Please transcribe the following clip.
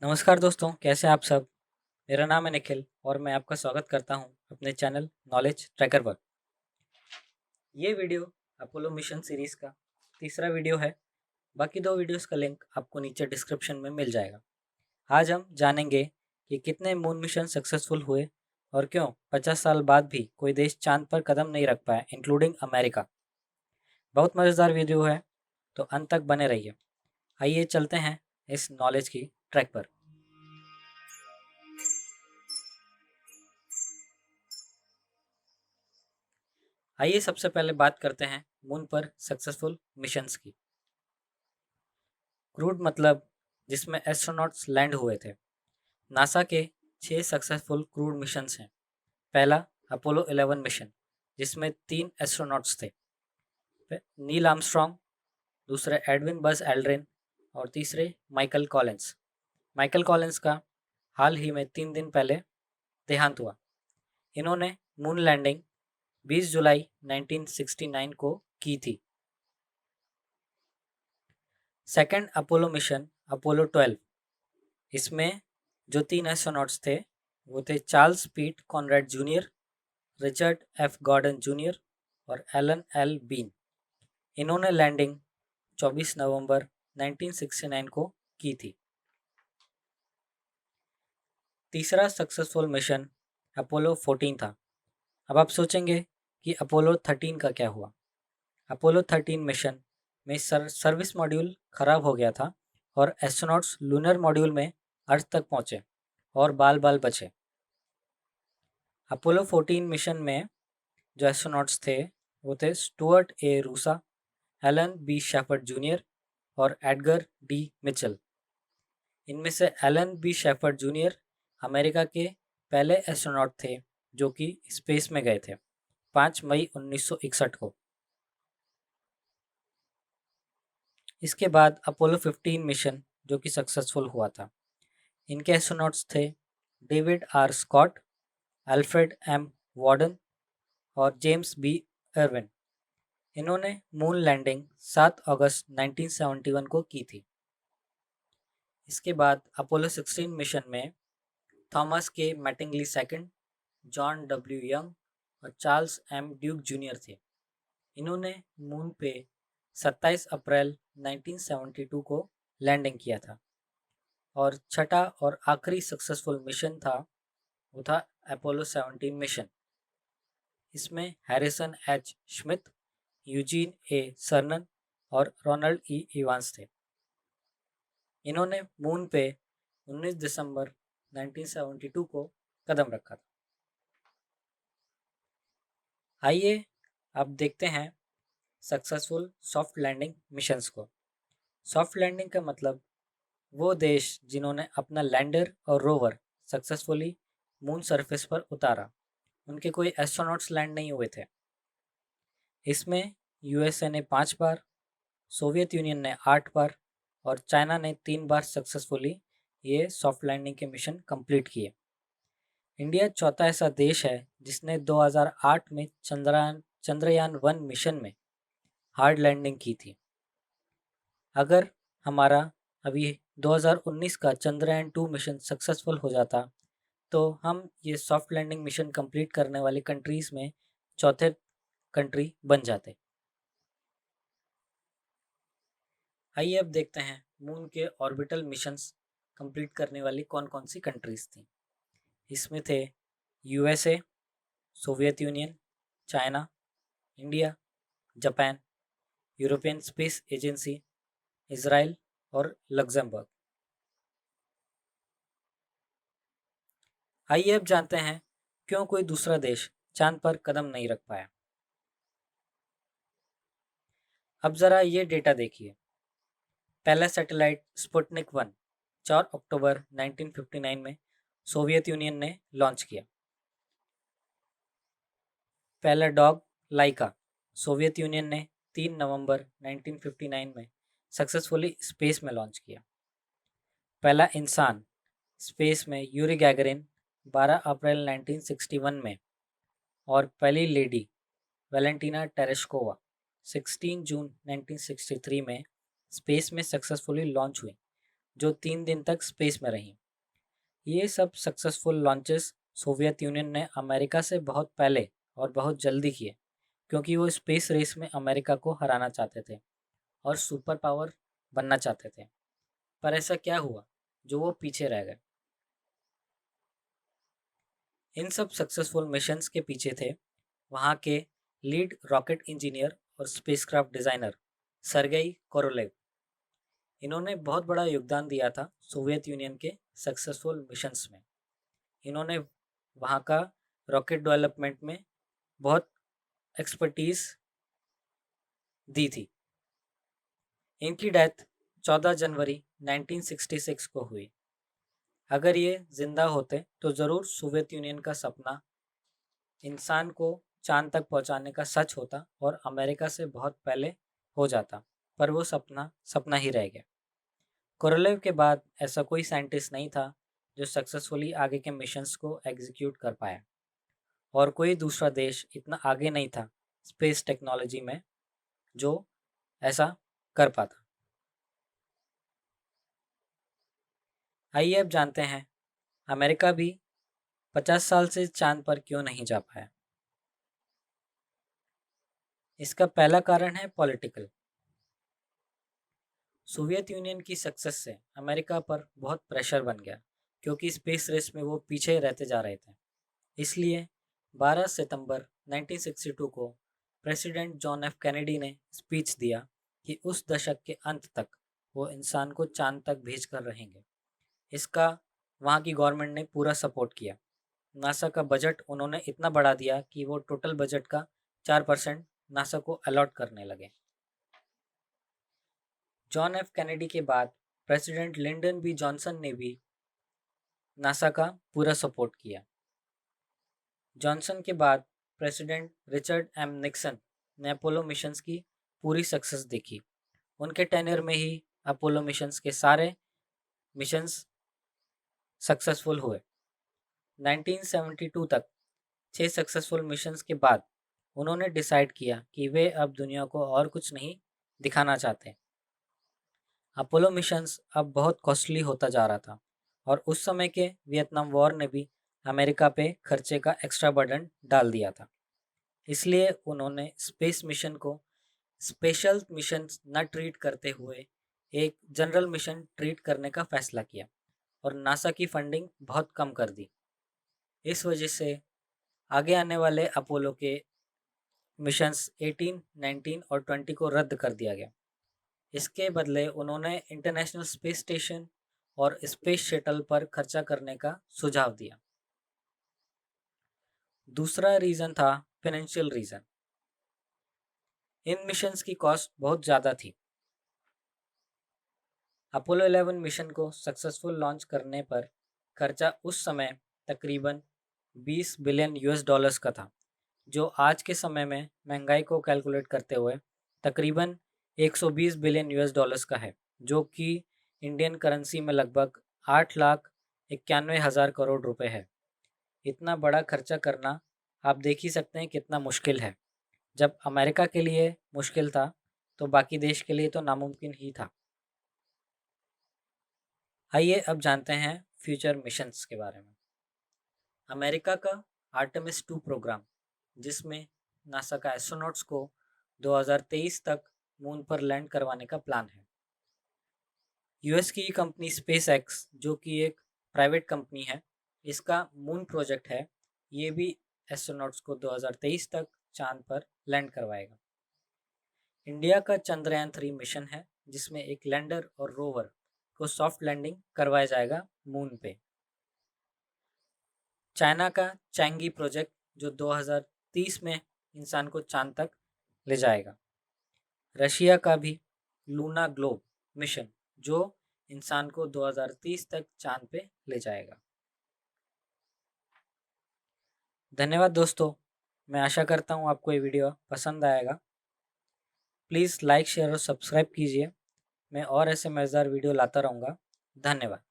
नमस्कार दोस्तों, कैसे हैं आप सब। मेरा नाम है निखिल और मैं आपका स्वागत करता हूं अपने चैनल नॉलेज ट्रैकर पर। ये वीडियो अपोलो मिशन सीरीज़ का तीसरा वीडियो है। बाकी दो वीडियोस का लिंक आपको नीचे डिस्क्रिप्शन में मिल जाएगा। आज हम जानेंगे कि कितने मून मिशन सक्सेसफुल हुए और क्यों 50 साल बाद भी कोई देश चांद पर कदम नहीं रख पाया, इंक्लूडिंग अमेरिका। बहुत मज़ेदार वीडियो है, तो अंत तक बने रहिए। आइए चलते हैं इस नॉलेज की ट्रैक पर। आइए सबसे पहले बात करते हैं मून पर सक्सेसफुल मिशंस की। क्रूड मतलब जिसमें एस्ट्रोनॉट्स लैंड हुए थे। नासा के 6 सक्सेसफुल क्रूड मिशंस हैं। पहला अपोलो 11 मिशन, जिसमें 3 एस्ट्रोनॉट्स थे। नील आर्मस्ट्रॉन्ग, दूसरे एडविन बज एल्ड्रिन और तीसरे माइकल कॉलिंस। माइकल कॉलिंस का हाल ही में 3 दिन पहले देहांत हुआ। इन्होंने मून लैंडिंग 20 जुलाई 1969 को की थी। सेकंड अपोलो मिशन अपोलो 12, इसमें जो 3 एस्ट्रोनॉट्स थे वो थे Charles Pete Conrad junior, Richard F Gordon junior और एलन एल बीन। इन्होंने लैंडिंग 24 नवंबर 1969 को की थी। तीसरा सक्सेसफुल मिशन अपोलो 14 था। अब आप सोचेंगे कि अपोलो 13 का क्या हुआ। अपोलो 13 मिशन में सर्विस मॉड्यूल खराब हो गया था और एस्ट्रोनॉट्स लूनर मॉड्यूल में अर्थ तक पहुंचे और बाल बाल बचे। अपोलो 14 मिशन में जो एस्ट्रोनॉट्स थे वो थे Stuart A Roosa, Alan B Shepard junior और एडगर डी मिचेल। इनमें से Alan B Shepard junior America के पहले एस्ट्रोनॉट थे जो कि स्पेस में गए थे 5 मई 1961 को। इसके बाद अपोलो 15 मिशन जो कि सक्सेसफुल हुआ था। इनके एस्ट्रोनॉट्स थे David R Scott, Alfred M Worden और जेम्स बी इरविन। इन्होंने मून लैंडिंग 7 अगस्त 1971 को की थी। इसके बाद अपोलो 16 मिशन में Thomas K Mattingly second, John W Young और चार्ल्स एम ड्यूक जूनियर थे। इन्होंने मून पे 27 अप्रैल 1972 को लैंडिंग किया था। और छठा और आखिरी सक्सेसफुल मिशन था वो था अपोलो 17 मिशन। इसमें हैरिसन एच स्मिथ, यूजीन ए सर्नन और रोनाल्ड ई इवांस थे। इन्होंने मून पे 19 दिसंबर 1972 को कदम रखा था। आइए अब देखते हैं सक्सेसफुल सॉफ्ट लैंडिंग मिशंस को। सॉफ्ट लैंडिंग का मतलब वो देश जिन्होंने अपना लैंडर और रोवर सक्सेसफुली मून सरफेस पर उतारा, उनके कोई एस्ट्रोनॉट्स लैंड नहीं हुए थे। इसमें यूएसए ने 5 बार, सोवियत यूनियन ने 8 बार और चाइना ने 3 बार सक्सेसफुली ये सॉफ्ट लैंडिंग के मिशन कंप्लीट किए। इंडिया चौथा ऐसा देश है जिसने 2008 में चंद्रयान 1 मिशन में हार्ड लैंडिंग की थी। अगर हमारा अभी 2019 का चंद्रयान 2 मिशन सक्सेसफुल हो जाता तो हम ये सॉफ्ट लैंडिंग मिशन कंप्लीट करने वाली कंट्रीज में चौथे कंट्री बन जाते। आइए अब देखते हैं मून के ऑर्बिटल मिशंस कंप्लीट करने वाली कौन कौन सी कंट्रीज थी। इसमें थे USA, Soviet union, China, India, Japan, European space agency, Israel और लग्जमबर्ग। आइए अब जानते हैं क्यों कोई दूसरा देश चांद पर कदम नहीं रख पाया। अब जरा ये डेटा देखिए। पहला सैटेलाइट स्पुतनिक 1 4 अक्टूबर 1959 में सोवियत यूनियन ने लॉन्च किया। पहला डॉग लाइका सोवियत यूनियन ने 3 नवंबर 1959 में सक्सेसफुली स्पेस में लॉन्च किया। पहला इंसान स्पेस में यूरी गैगरिन 12 अप्रैल 1961 में और पहली लेडी वैलेंटीना टेरेस्कोवा 16 जून 1963 में स्पेस में सक्सेसफुली लॉन्च हुई जो 3 दिन तक स्पेस में रहीं। ये सब सक्सेसफुल लॉन्चेस सोवियत यूनियन ने अमेरिका से बहुत पहले और बहुत जल्दी किए, क्योंकि वो स्पेस रेस में अमेरिका को हराना चाहते थे और सुपर पावर बनना चाहते थे। पर ऐसा क्या हुआ जो वो पीछे रह गए? इन सब सक्सेसफुल मिशंस के पीछे थे वहाँ के लीड रॉकेट इंजीनियर और स्पेसक्राफ्ट डिज़ाइनर सर्गेई कोरोलेव। इन्होंने बहुत बड़ा योगदान दिया था सोवियत यूनियन के सक्सेसफुल मिशंस में। इन्होंने वहाँ का रॉकेट डेवलपमेंट में बहुत एक्सपर्टीज दी थी। इनकी डेथ 14 जनवरी 1966 को हुई। अगर ये जिंदा होते तो ज़रूर सोवियत यूनियन का सपना इंसान को चांद तक पहुंचाने का सच होता और अमेरिका से बहुत पहले हो जाता, पर वो सपना सपना ही रह गया। कोरोलेव के बाद ऐसा कोई साइंटिस्ट नहीं था जो सक्सेसफुली आगे के मिशंस को एग्जीक्यूट कर पाया, और कोई दूसरा देश इतना आगे नहीं था स्पेस टेक्नोलॉजी में जो ऐसा कर पाता। आइए अब जानते हैं अमेरिका भी 50 साल से चांद पर क्यों नहीं जा पाया। इसका पहला कारण है पॉलिटिकल। सोवियत यूनियन की सक्सेस से अमेरिका पर बहुत प्रेशर बन गया, क्योंकि स्पेस रेस में वो पीछे रहते जा रहे थे। इसलिए 12 सितंबर 1962 को प्रेसिडेंट जॉन एफ कैनेडी ने स्पीच दिया कि उस दशक के अंत तक वो इंसान को चांद तक भेज कर रहेंगे। इसका वहाँ की गवर्नमेंट ने पूरा सपोर्ट किया। नासा का बजट उन्होंने इतना बढ़ा दिया कि वो टोटल बजट का 4% नासा को अलॉट करने लगे। जॉन एफ कैनेडी के बाद प्रेसिडेंट लिंडन बी जॉनसन ने भी नासा का पूरा सपोर्ट किया। जॉनसन के बाद प्रेसिडेंट रिचर्ड एम निक्सन ने अपोलो मिशंस की पूरी सक्सेस देखी। उनके टेन्योर में ही अपोलो मिशंस के सारे मिशंस सक्सेसफुल हुए। 1972 तक 6 सक्सेसफुल मिशंस के बाद उन्होंने डिसाइड किया कि वे अब दुनिया को और कुछ नहीं दिखाना चाहते। अपोलो मिशंस अब बहुत कॉस्टली होता जा रहा था, और उस समय के वियतनाम वॉर ने भी अमेरिका पे खर्चे का एक्स्ट्रा बर्डन डाल दिया था। इसलिए उन्होंने स्पेस मिशन को स्पेशल मिशन न ट्रीट करते हुए एक जनरल मिशन ट्रीट करने का फैसला किया, और नासा की फंडिंग बहुत कम कर दी। इस वजह से आगे आने वाले अपोलो के मिशंस 18, 19 और 20 को रद्द कर दिया गया। इसके बदले उन्होंने इंटरनेशनल स्पेस स्टेशन और स्पेस शटल पर खर्चा करने का सुझाव दिया। दूसरा रीज़न था फाइनेंशियल रीज़न। इन मिशंस की कॉस्ट बहुत ज़्यादा थी। अपोलो 11 मिशन को सक्सेसफुल लॉन्च करने पर खर्चा उस समय तकरीबन 20 बिलियन यूएस डॉलर्स का था, जो आज के समय में महंगाई को कैलकुलेट करते हुए तकरीबन 120 बिलियन यूएस डॉलर्स का है, जो कि इंडियन करेंसी में लगभग 8,91,000 करोड़ रुपए है। इतना बड़ा खर्चा करना आप देख ही सकते हैं कितना मुश्किल है। जब अमेरिका के लिए मुश्किल था तो बाकी देश के लिए तो नामुमकिन ही था। आइए अब जानते हैं फ्यूचर मिशंस के बारे में। अमेरिका का आर्टेमिस 2 प्रोग्राम, जिसमें नासा का एस्ट्रोनॉट्स को 2023 तक मून पर लैंड करवाने का प्लान है। यूएस की कंपनी स्पेस एक्स, जो कि एक प्राइवेट कंपनी है, इसका मून प्रोजेक्ट है। ये भी एस्ट्रोनॉट्स को 2023 तक चांद पर लैंड करवाएगा। इंडिया का चंद्रयान 3 मिशन है, जिसमें एक लैंडर और रोवर को सॉफ्ट लैंडिंग करवाया जाएगा मून पे। चाइना का चैंगी प्रोजेक्ट, जो 2030 में इंसान को चांद तक ले जाएगा। रशिया का भी लूना ग्लोब मिशन, जो इंसान को 2030 तक चांद पे ले जाएगा। धन्यवाद दोस्तों, मैं आशा करता हूँ आपको ये वीडियो पसंद आएगा। प्लीज़ लाइक, शेयर और सब्सक्राइब कीजिए। मैं और ऐसे मज़ेदार वीडियो लाता रहूँगा। धन्यवाद।